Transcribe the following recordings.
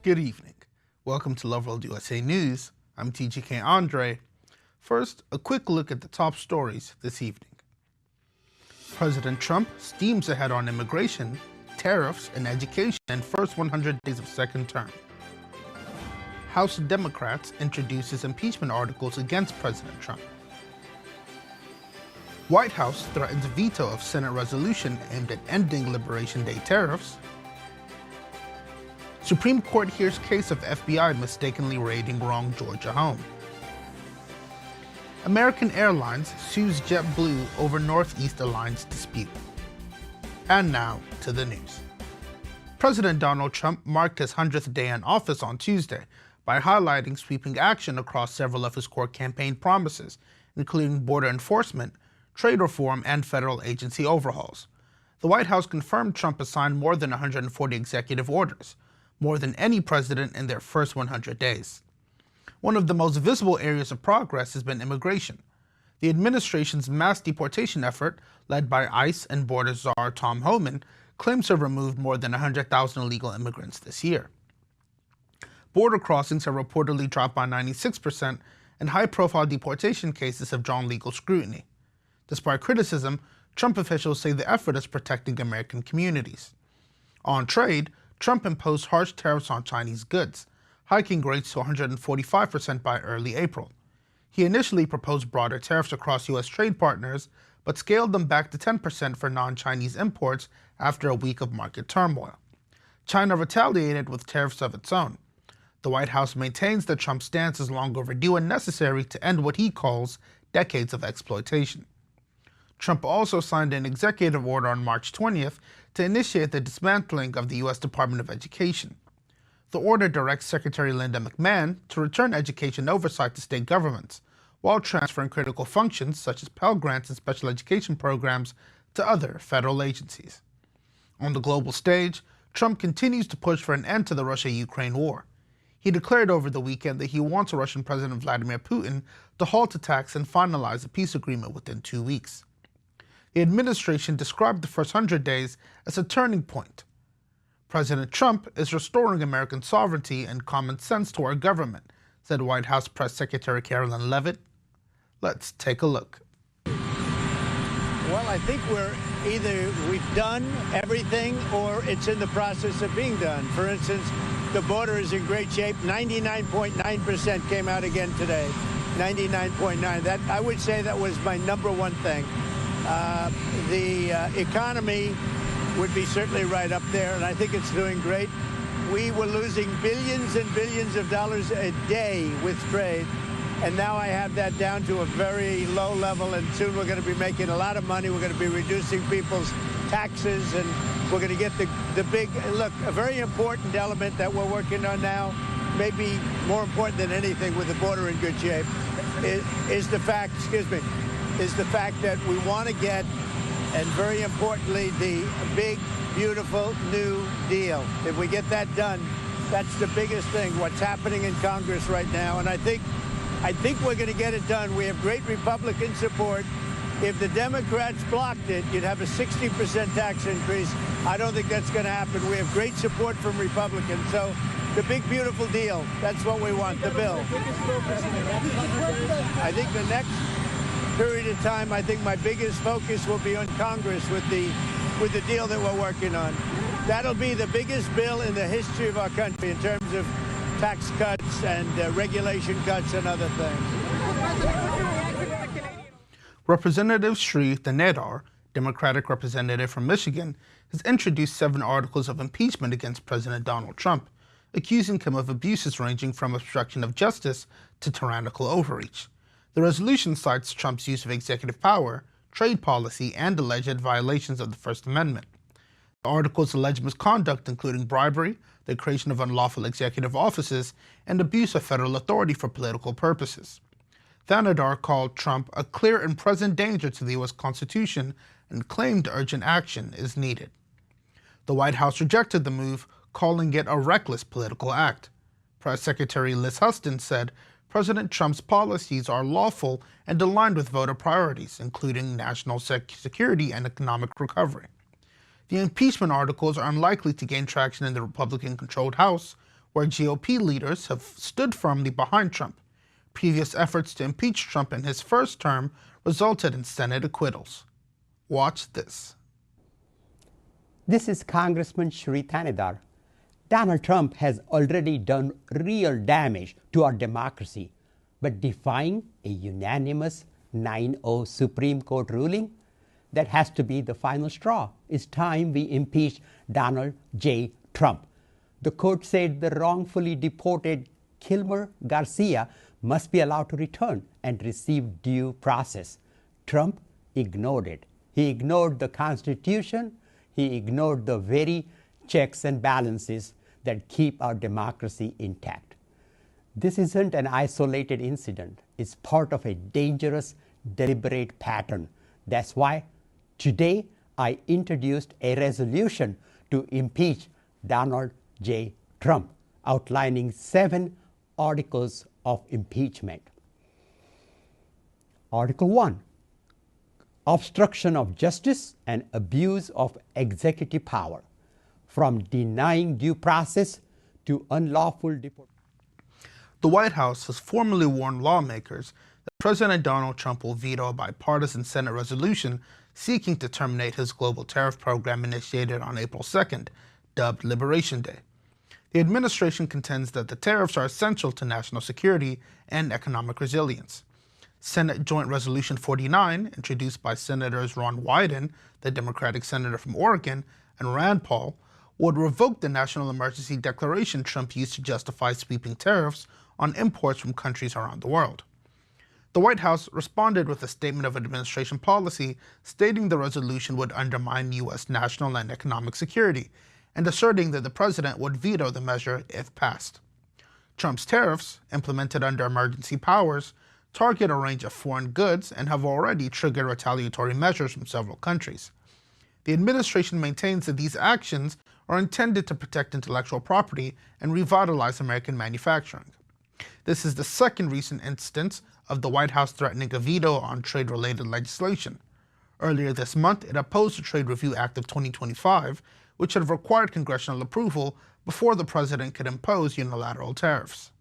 Good evening. Welcome to Loveworld USA News. I'm TGK Andre. First, a quick look at the top stories this evening. President Trump steams ahead on immigration, tariffs, and education in first 100 days of second term. House Democrats introduces impeachment articles against President Trump. White House threatens veto of Senate resolution aimed at ending Liberation Day tariffs. Supreme Court hears case of FBI mistakenly raiding wrong Georgia home. American Airlines sues JetBlue over Northeast Alliance dispute. And now to the news. President Donald Trump marked his 100th day in office on Tuesday by highlighting sweeping action across several of his core campaign promises, including border enforcement, trade reform, and federal agency overhauls. The White House confirmed Trump has signed more than 140 executive orders, more than any president in their first 100 days. One of the most visible areas of progress has been immigration. The administration's mass deportation effort, led by ICE and border czar Tom Homan, claims to have removed more than 100,000 illegal immigrants this year. Border crossings have reportedly dropped by 96%, and high-profile deportation cases have drawn legal scrutiny. Despite criticism, Trump officials say the effort is protecting American communities. On trade, Trump imposed harsh tariffs on Chinese goods, hiking rates to 145% by early April. He initially proposed broader tariffs across U.S. trade partners, but scaled them back to 10% for non-Chinese imports after a week of market turmoil. China retaliated with tariffs of its own. The White House maintains that Trump's stance is long overdue and necessary to end what he calls decades of exploitation. Trump also signed an executive order on March 20th to initiate the dismantling of the U.S. Department of Education. The order directs Secretary Linda McMahon to return education oversight to state governments, while transferring critical functions such as Pell Grants and special education programs to other federal agencies. On the global stage, Trump continues to push for an end to the Russia-Ukraine war. He declared over the weekend that he wants Russian President Vladimir Putin to halt attacks and finalize a peace agreement within 2 weeks. The administration described the first 100 days as a turning point. President Trump is restoring American sovereignty and common sense to our government, said White House Press Secretary Carolyn Leavitt. Let's take a look. Well, I think we've done everything or it's in the process of being done. For instance, the border is in great shape. 99.9% came out again today. 99.9. That I would say that was my number one thing. The economy would be certainly right up there, and I think it's doing great. We were losing billions and billions of dollars a day with trade, and now I have that down to a very low level, and soon we're going to be making a lot of money. We're going to be reducing people's taxes, and we're going to get the big, look, a very important element that we're working on now, maybe more important than anything with the border in good shape, is the fact, is the fact that we want to get, and very importantly, the big, beautiful New Deal. If we get that done, that's the biggest thing, what's happening in Congress right now. And I think we're going to get it done. We have great Republican support. If the Democrats blocked it, you'd have a 60% tax increase. I don't think that's going to happen. We have great support from Republicans. So the big, beautiful deal, that's what we want, the bill. I think the next period of time, I think my biggest focus will be on Congress with the deal that we're working on. That'll be the biggest bill in the history of our country in terms of tax cuts and regulation cuts and other things. Representative Sri Thanedar, Democratic representative from Michigan, has introduced 7 articles of impeachment against President Donald Trump, accusing him of abuses ranging from obstruction of justice to tyrannical overreach. The resolution cites Trump's use of executive power, trade policy, and alleged violations of the First Amendment. The articles allege misconduct including bribery, the creation of unlawful executive offices, and abuse of federal authority for political purposes. Thanedar called Trump a clear and present danger to the U.S. Constitution and claimed urgent action is needed. The White House rejected the move, calling it a reckless political act. Press Secretary Liz Huston said President Trump's policies are lawful and aligned with voter priorities, including national security and economic recovery. The impeachment articles are unlikely to gain traction in the Republican-controlled House, where GOP leaders have stood firmly behind Trump. Previous efforts to impeach Trump in his first term resulted in Senate acquittals. Watch this. This is Congressman Shri Thanedar. Donald Trump has already done real damage to our democracy, but defying a unanimous 9-0 Supreme Court ruling, that has to be the final straw. It's time we impeach Donald J. Trump. The court said the wrongfully deported Kilmer Garcia must be allowed to return and receive due process. Trump ignored it. He ignored the Constitution. He ignored the very checks and balances that keep our democracy intact. This isn't an isolated incident. It's part of a dangerous, deliberate pattern. That's why today I introduced a resolution to impeach Donald J. Trump, outlining 7 articles of impeachment. Article 1, obstruction of justice and abuse of executive power, from denying due process to unlawful deportation. The White House has formally warned lawmakers that President Donald Trump will veto a bipartisan Senate resolution seeking to terminate his global tariff program initiated on April 2nd, dubbed Liberation Day. The administration contends that the tariffs are essential to national security and economic resilience. Senate Joint Resolution 49, introduced by Senators Ron Wyden, the Democratic senator from Oregon, and Rand Paul, would revoke the national emergency declaration Trump used to justify sweeping tariffs on imports from countries around the world. The White House responded with a statement of administration policy stating the resolution would undermine U.S. national and economic security, and asserting that the president would veto the measure if passed. Trump's tariffs, implemented under emergency powers, target a range of foreign goods and have already triggered retaliatory measures from several countries. The administration maintains that these actions are intended to protect intellectual property and revitalize American manufacturing. This is the second recent instance of the White House threatening a veto on trade-related legislation. Earlier this month, it opposed the Trade Review Act of 2025, which had required congressional approval before the president could impose unilateral tariffs.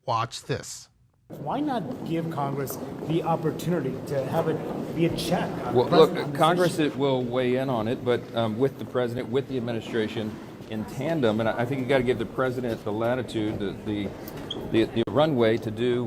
Watch this. Why not give Congress the opportunity to have it be a check? Well, look, Congress will weigh in on it, but with the president, with the administration in tandem, and I think you got to give the president the latitude, the runway to do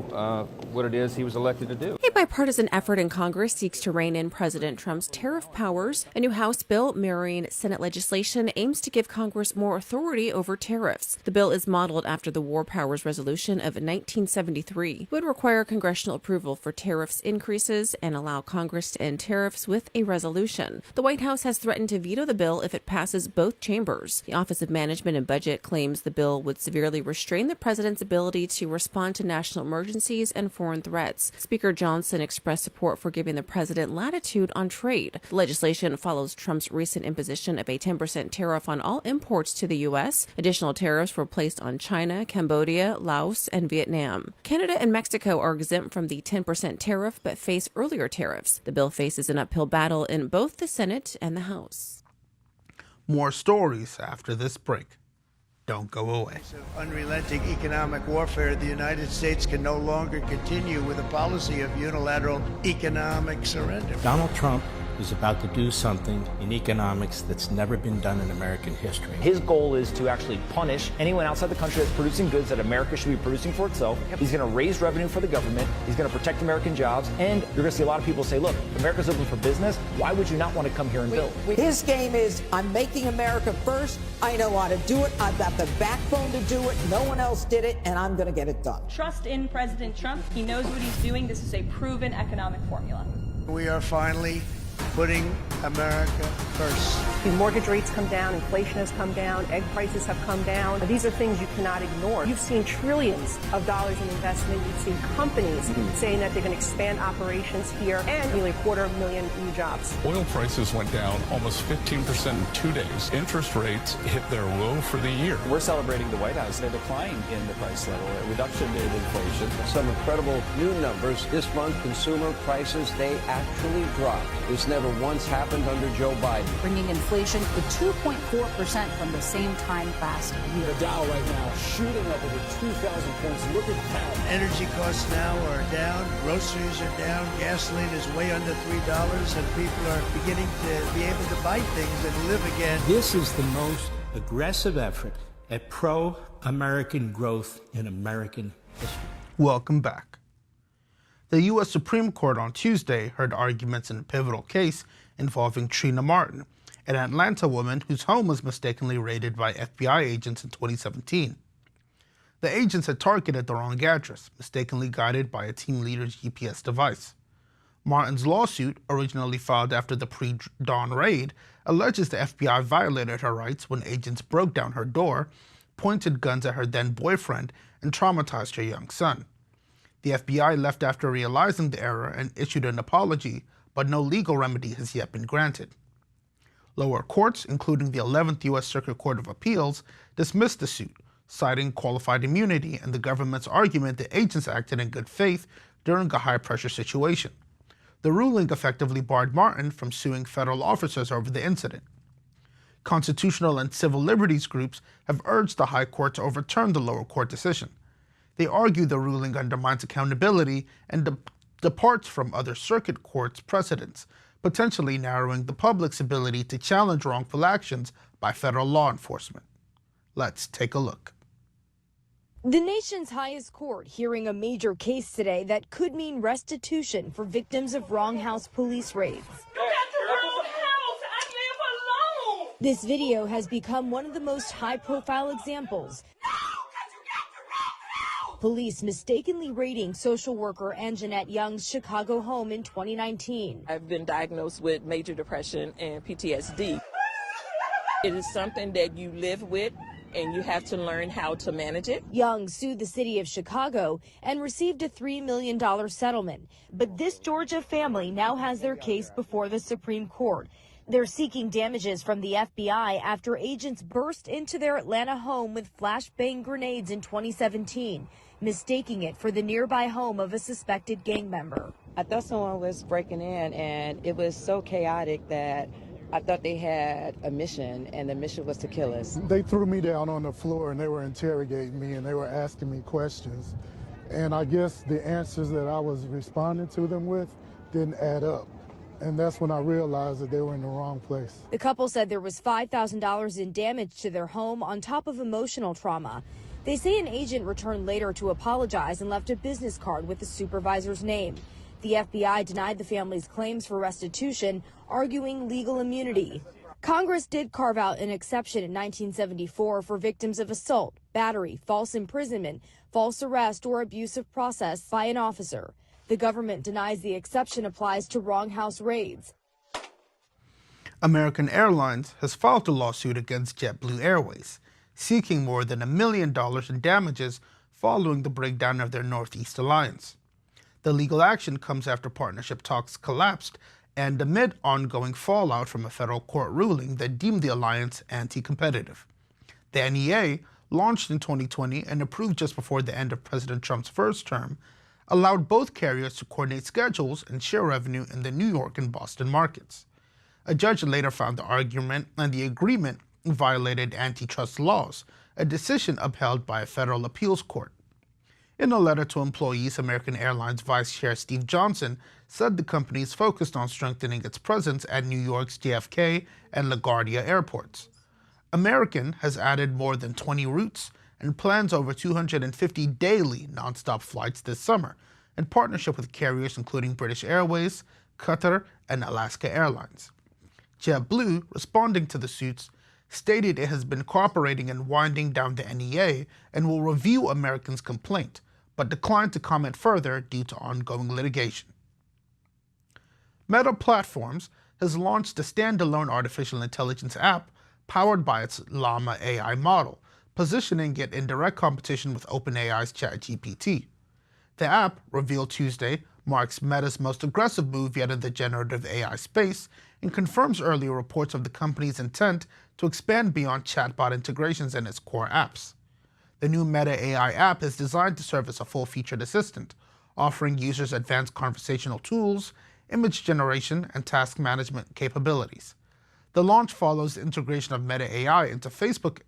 what it is he was elected to do. A bipartisan effort in Congress seeks to rein in President Trump's tariff powers. A new House bill mirroring Senate legislation aims to give Congress more authority over tariffs. The bill is modeled after the War Powers Resolution of 1973. It would require congressional approval for tariffs increases and allow Congress to end tariffs with a resolution. The White House has threatened to veto the bill if it passes both chambers. The Office of Management and Budget claims the bill would severely restrain the president's ability to respond to national emergencies and foreign threats. Speaker Johnson expressed support for giving the president latitude on trade. The legislation follows Trump's recent imposition of a 10% tariff on all imports to the U.S. Additional tariffs were placed on China, Cambodia, Laos, and Vietnam. Canada and Mexico are exempt from the 10% tariff but face earlier tariffs. The bill faces an uphill battle in both the Senate and the House. More stories after this break. Don't go away. Unrelenting economic warfare, the United States can no longer continue with a policy of unilateral economic surrender. Donald Trump is about to do something in economics that's never been done in American history. His goal is to actually punish anyone outside the country that's producing goods that America should be producing for itself. He's going to raise revenue for the government. He's going to protect American jobs. And you're going to see a lot of people say, look, America's open for business. Why would you not want to come here and build? His game is, I'm making America first. I know how to do it. I've got the backbone to do it. No one else did it, and I'm going to get it done. Trust in President Trump. He knows what he's doing. This is a proven economic formula. We are finally putting America first. The mortgage rates come down, inflation has come down, egg prices have come down. These are things you cannot ignore. You've seen trillions of dollars in investment. You've seen companies saying that they're going to expand operations here, and nearly 250,000 new jobs. Oil prices went down almost 15% in 2 days. Interest rates hit their low for the year. We're celebrating the White House, a decline in the price level, a reduction in inflation. Some incredible new numbers. This month, consumer prices, they actually dropped. It's never ever once happened under Joe Biden. Bringing inflation to 2.4% from the same time last year. The Dow right now shooting up over 2,000 points. Look at that. Energy costs now are down, groceries are down, gasoline is way under $3, and people are beginning to be able to buy things and live again. This is the most aggressive effort at pro-American growth in American history. Welcome back. The U.S. Supreme Court on Tuesday heard arguments in a pivotal case involving Trina Martin, an Atlanta woman whose home was mistakenly raided by FBI agents in 2017. The agents had targeted the wrong address, mistakenly guided by a team leader's GPS device. Martin's lawsuit, originally filed after the pre-dawn raid, alleges the FBI violated her rights when agents broke down her door, pointed guns at her then-boyfriend, and traumatized her young son. The FBI left after realizing the error and issued an apology, but no legal remedy has yet been granted. Lower courts, including the 11th U.S. Circuit Court of Appeals, dismissed the suit, citing qualified immunity and the government's argument that agents acted in good faith during a high-pressure situation. The ruling effectively barred Martin from suing federal officers over the incident. Constitutional and civil liberties groups have urged the High Court to overturn the lower court decision. They argue the ruling undermines accountability and departs from other circuit courts' precedents, potentially narrowing the public's ability to challenge wrongful actions by federal law enforcement. Let's take a look. The nation's highest court hearing a major case today that could mean restitution for victims of wrong house police raids. This video has become one of the most high-profile examples. Police mistakenly raiding social worker Anjanette Young's Chicago home in 2019. I've been diagnosed with major depression and PTSD. It is something that you live with, and you have to learn how to manage it. Young sued the city of Chicago and received a $3 million settlement. But this Georgia family now has their case before the Supreme Court. They're seeking damages from the FBI after agents burst into their Atlanta home with flashbang grenades in 2017, mistaking it for the nearby home of a suspected gang member. I thought someone was breaking in, and it was so chaotic that I thought they had a mission, and the mission was to kill us. They threw me down on the floor, and they were interrogating me, and they were asking me questions. And I guess the answers that I was responding to them with didn't add up. And that's when I realized that they were in the wrong place. The couple said there was $5,000 in damage to their home on top of emotional trauma. They say an agent returned later to apologize and left a business card with the supervisor's name. The FBI denied the family's claims for restitution, arguing legal immunity. Congress did carve out an exception in 1974 for victims of assault, battery, false imprisonment, false arrest, or abusive process by an officer. The government denies the exception applies to wrong house raids. American Airlines has filed a lawsuit against JetBlue Airways, seeking more than $1 million in damages following the breakdown of their Northeast alliance. The legal action comes after partnership talks collapsed and amid ongoing fallout from a federal court ruling that deemed the alliance anti-competitive. The NEA, launched in 2020 and approved just before the end of President Trump's first term, allowed both carriers to coordinate schedules and share revenue in the New York and Boston markets. A judge later found the argument and the agreement violated antitrust laws, a decision upheld by a federal appeals court. In a letter to employees, American Airlines Vice Chair Steve Johnson said the company is focused on strengthening its presence at New York's JFK and LaGuardia airports. American has added more than 20 routes and plans over 250 daily nonstop flights this summer, in partnership with carriers including British Airways, Qatar, and Alaska Airlines. JetBlue, responding to the suits, stated it has been cooperating in winding down the NEA and will review American's complaint, but declined to comment further due to ongoing litigation. Meta Platforms has launched a standalone artificial intelligence app powered by its Llama AI model, positioning it in direct competition with OpenAI's ChatGPT. The app, revealed Tuesday, marks Meta's most aggressive move yet in the generative AI space and confirms earlier reports of the company's intent to expand beyond chatbot integrations in its core apps. The new Meta AI app is designed to serve as a full-featured assistant, offering users advanced conversational tools, image generation, and task management capabilities. The launch follows the integration of Meta AI into Facebook,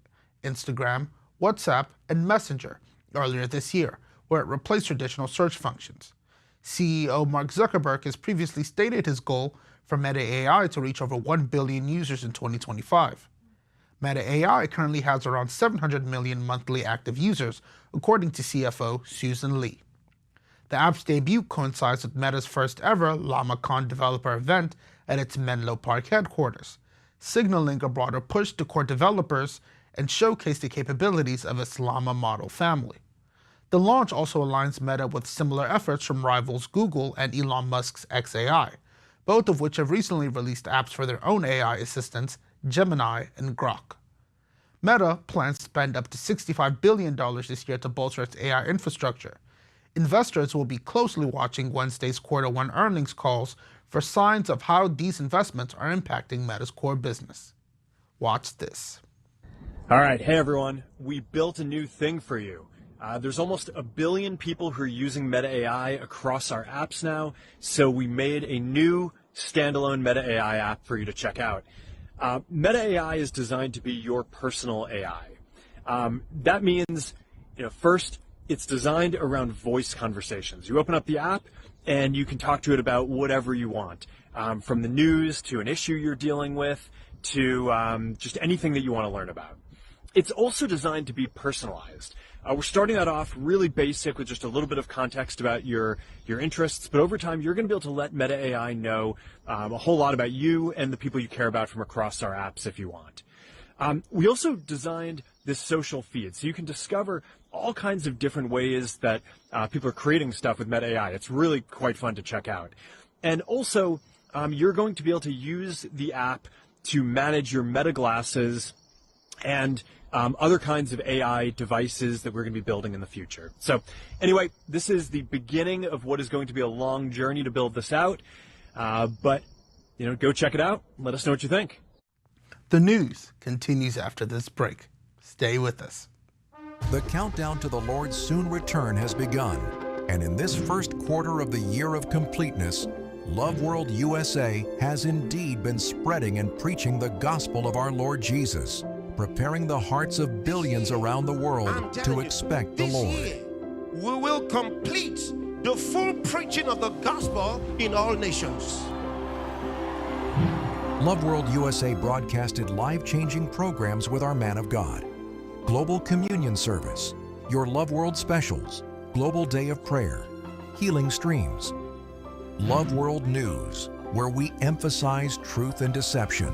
Instagram, WhatsApp, and Messenger earlier this year, where it replaced traditional search functions. CEO Mark Zuckerberg has previously stated his goal for Meta AI to reach over 1 billion users in 2025. Meta AI currently has around 700 million monthly active users, according to CFO Susan Lee. The app's debut coincides with Meta's first ever LlamaCon developer event at its Menlo Park headquarters, signaling a broader push to core developers and showcase the capabilities of its Llama model family. The launch also aligns Meta with similar efforts from rivals Google and Elon Musk's XAI, both of which have recently released apps for their own AI assistants, Gemini and Grok. Meta plans to spend up to $65 billion this year to bolster its AI infrastructure. Investors will be closely watching Wednesday's Q1 earnings calls for signs of how these investments are impacting Meta's core business. Watch this. All right, hey everyone, we built a new thing for you. There's almost 1 billion people who are using Meta AI across our apps now, so we made a new standalone Meta AI app for you to check out. Meta AI is designed to be your personal AI. That means, first, it's designed around voice conversations. You open up the app and you can talk to it about whatever you want, from the news to an issue you're dealing with to just anything that you want to learn about. It's also designed to be personalized. We're starting that off really basic with just a little bit of context about your interests, but over time you're going to be able to let Meta AI know a whole lot about you and the people you care about from across our apps if you want. We also designed this social feed, so you can discover all kinds of different ways that people are creating stuff with Meta AI. It's really quite fun to check out. And also, you're going to be able to use the app to manage your Meta glasses and other kinds of AI devices that we're going to be building in the future. So anyway, this is the beginning of what is going to be a long journey to build this out. But go check it out. Let us know what you think. The news continues after this break. Stay with us. The countdown to the Lord's soon return has begun. And in this first quarter of the year of completeness, Loveworld USA has indeed been spreading and preaching the gospel of our Lord Jesus, preparing the hearts of billions around the world to expect the Lord. Year, we will complete the full preaching of the gospel in all nations. Loveworld USA broadcasted life-changing programs with our man of God. Global Communion Service, Your Loveworld Specials, Global Day of Prayer, Healing Streams. Loveworld News, where we emphasize truth and deception.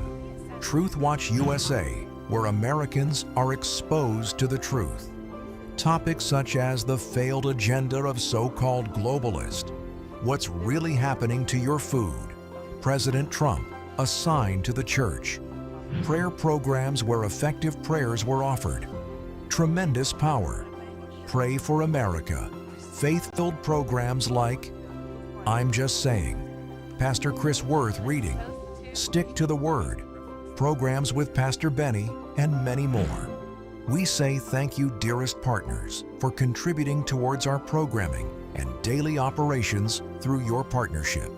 Truth Watch USA, where Americans are exposed to the truth. Topics such as the failed agenda of so-called globalists, what's really happening to your food, President Trump, a sign to the church. Prayer programs where effective prayers were offered. Tremendous Power, Pray for America, faith-filled programs like I'm Just Saying, Pastor Chris Worth reading, Stick to the Word, programs with Pastor Benny, and many more. We say thank you, dearest partners, for contributing towards our programming and daily operations through your partnership.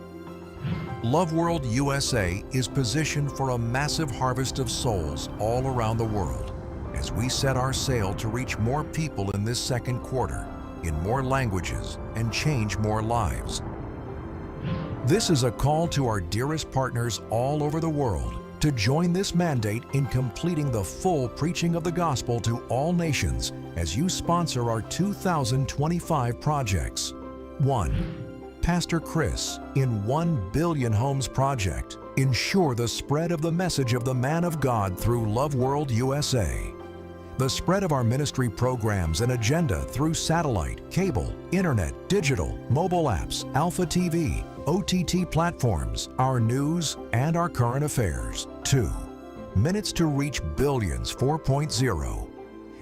Loveworld USA is positioned for a massive harvest of souls all around the world as we set our sail to reach more people in this second quarter, in more languages, and change more lives. This is a call to our dearest partners all over the world to join this mandate in completing the full preaching of the gospel to all nations as you sponsor our 2025 projects. 1. Pastor Chris in 1 Billion Homes Project. Ensure the spread of the message of the man of God through Loveworld USA. The spread of our ministry programs and agenda through satellite, cable, internet, digital, mobile apps, Alpha TV, OTT platforms, our news, and our current affairs. 2. Minutes to Reach Billions 4.0.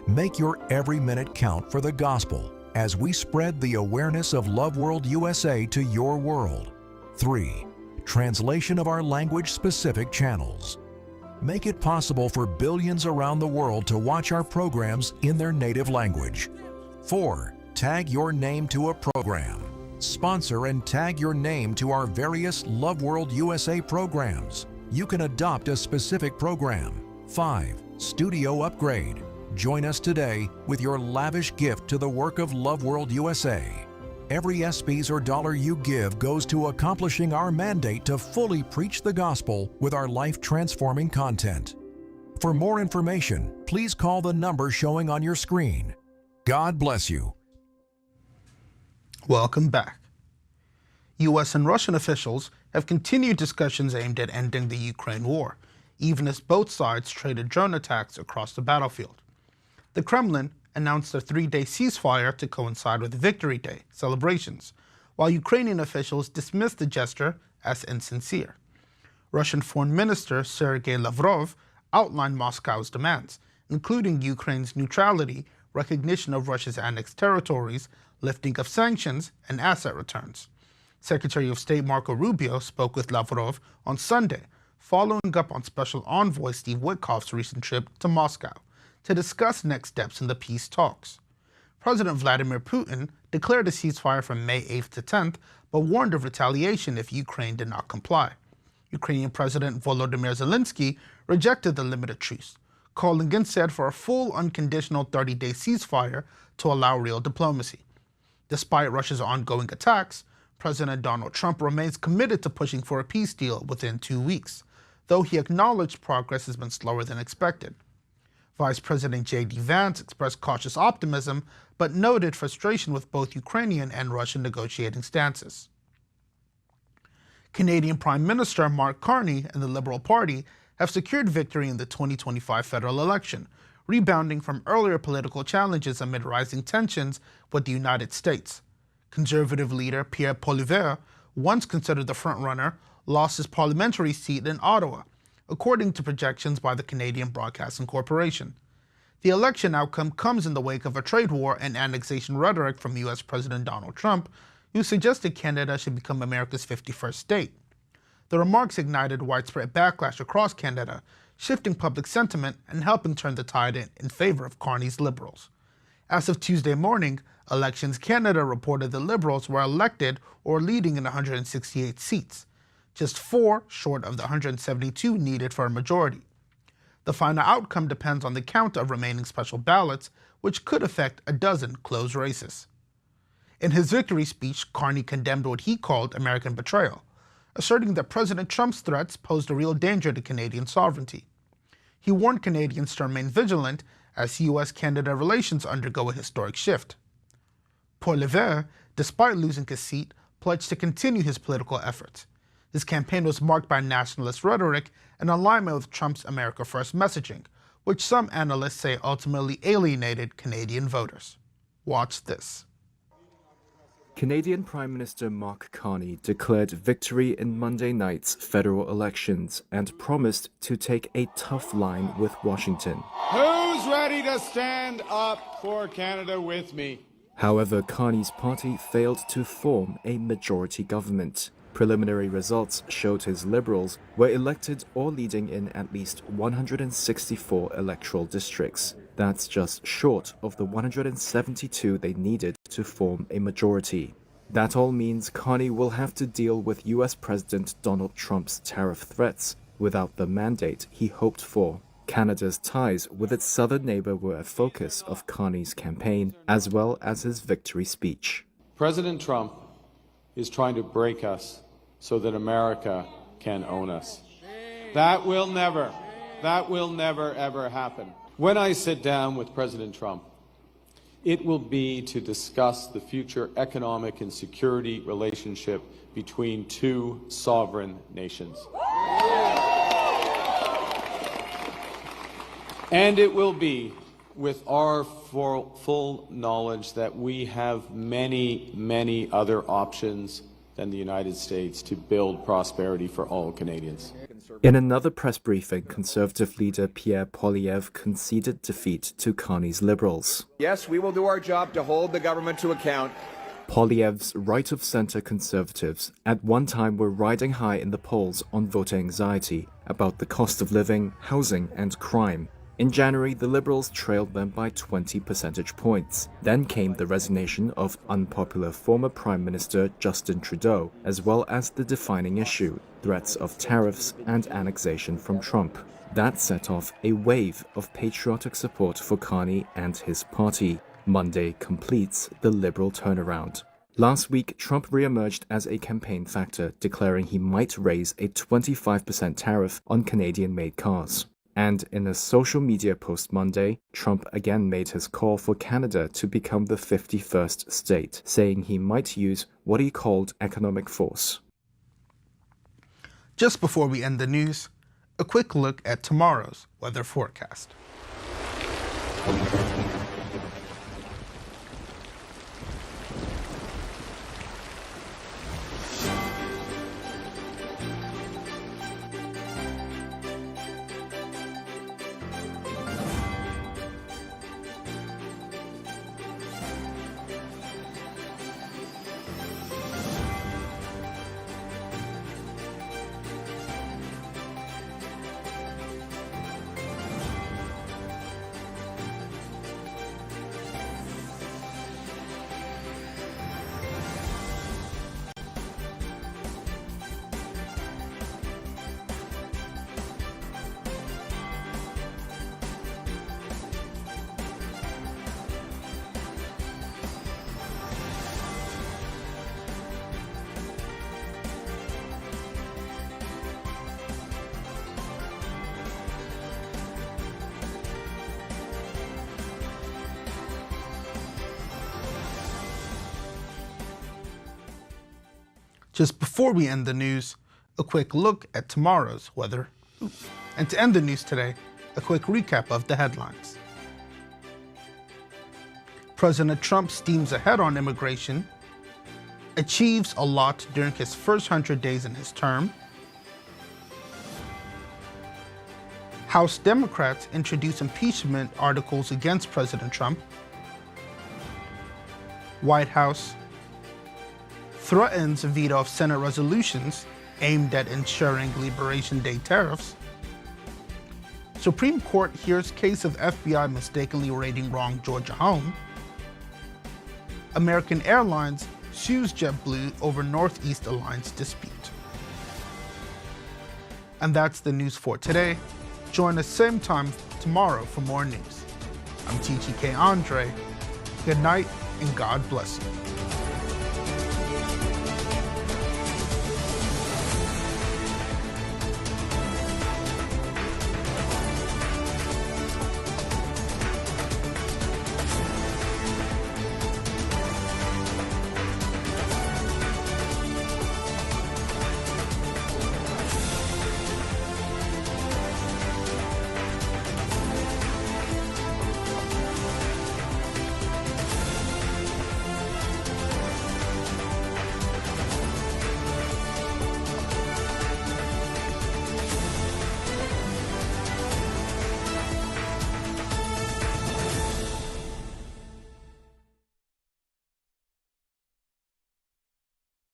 Make your every minute count for the gospel as we spread the awareness of Loveworld USA to your world. 3. Translation of our language-specific channels. Make it possible for billions around the world to watch our programs in their native language. 4. Tag your name to a program. Sponsor and tag your name to our various Loveworld USA programs. You can adopt a specific program. 5. Studio upgrade. Join us today with your lavish gift to the work of Loveworld USA. Every SPs or dollar you give goes to accomplishing our mandate to fully preach the gospel with our life-transforming content. For more information, please call the number showing on your screen. God bless you. Welcome back. U.S. and Russian officials have continued discussions aimed at ending the Ukraine war, even as both sides traded drone attacks across the battlefield. The Kremlin announced a 3-day ceasefire to coincide with Victory Day celebrations, while Ukrainian officials dismissed the gesture as insincere. Russian Foreign Minister Sergei Lavrov outlined Moscow's demands, including Ukraine's neutrality, recognition of Russia's annexed territories, lifting of sanctions, and asset returns. Secretary of State Marco Rubio spoke with Lavrov on Sunday, following up on Special Envoy Steve Witkoff's recent trip to Moscow to discuss next steps in the peace talks. President Vladimir Putin declared a ceasefire from May 8th to 10th, but warned of retaliation if Ukraine did not comply. Ukrainian President Volodymyr Zelensky rejected the limited truce, calling instead for a full unconditional 30-day ceasefire to allow real diplomacy. Despite Russia's ongoing attacks, President Donald Trump remains committed to pushing for a peace deal within 2 weeks, though he acknowledged progress has been slower than expected. Vice President J.D. Vance expressed cautious optimism, but noted frustration with both Ukrainian and Russian negotiating stances. Canadian Prime Minister Mark Carney and the Liberal Party have secured victory in the 2025 federal election, rebounding from earlier political challenges amid rising tensions with the United States. Conservative leader Pierre Poilievre, once considered the frontrunner, lost his parliamentary seat in Ottawa, according to projections by the Canadian Broadcasting Corporation. The election outcome comes in the wake of a trade war and annexation rhetoric from U.S. President Donald Trump, who suggested Canada should become America's 51st state. The remarks ignited widespread backlash across Canada, shifting public sentiment and helping turn the tide in favor of Carney's Liberals. As of Tuesday morning, Elections Canada reported the Liberals were elected or leading in 168 seats, just 4 short of the 172 needed for a majority. The final outcome depends on the count of remaining special ballots, which could affect a dozen close races. In his victory speech, Carney condemned what he called American betrayal, asserting that President Trump's threats posed a real danger to Canadian sovereignty. He warned Canadians to remain vigilant as U.S.-Canada relations undergo a historic shift. Poilievre, despite losing his seat, pledged to continue his political efforts. His campaign was marked by nationalist rhetoric and alignment with Trump's America First messaging, which some analysts say ultimately alienated Canadian voters. Watch this. Canadian Prime Minister Mark Carney declared victory in Monday night's federal elections and promised to take a tough line with Washington. Who's ready to stand up for Canada with me? However, Carney's party failed to form a majority government. Preliminary results showed his Liberals were elected or leading in at least 164 electoral districts. That's just short of the 172 they needed to form a majority. That all means Carney will have to deal with US President Donald Trump's tariff threats without the mandate he hoped for. Canada's ties with its southern neighbor were a focus of Carney's campaign, as well as his victory speech. President Trump is trying to break us so that America can own us. That will never ever happen. When I sit down with President Trump, it will be to discuss the future economic and security relationship between 2 sovereign nations. And it will be with our full knowledge that we have many other options than the United States to build prosperity for all Canadians. In another press briefing, Conservative leader Pierre Poilievre conceded defeat to Carney's Liberals. Yes, we will do our job to hold the government to account. Poilievre's right-of-centre Conservatives at one time were riding high in the polls on voter anxiety about the cost of living, housing and crime. In January, the Liberals trailed them by 20 percentage points. Then came the resignation of unpopular former Prime Minister Justin Trudeau, as well as the defining issue, threats of tariffs and annexation from Trump. That set off a wave of patriotic support for Carney and his party. Monday completes the Liberal turnaround. Last week, Trump re-emerged as a campaign factor, declaring he might raise a 25% tariff on Canadian-made cars. And in a social media post Monday, Trump again made his call for Canada to become the 51st state, saying he might use what he called economic force. Just before we end the news, a quick look at tomorrow's weather forecast. Just before we end the news, a quick look at tomorrow's weather. And to end the news today, a quick recap of the headlines. President Trump steams ahead on immigration, achieves a lot during his first 100 days in his term. House Democrats introduce impeachment articles against President Trump. White House threatens veto of Senate resolutions aimed at ensuring Liberation Day tariffs. Supreme Court hears case of FBI mistakenly raiding wrong Georgia home. American Airlines sues JetBlue over Northeast Alliance dispute. And that's the news for today. Join us same time tomorrow for more news. I'm TGK Andre. Good night and God bless you.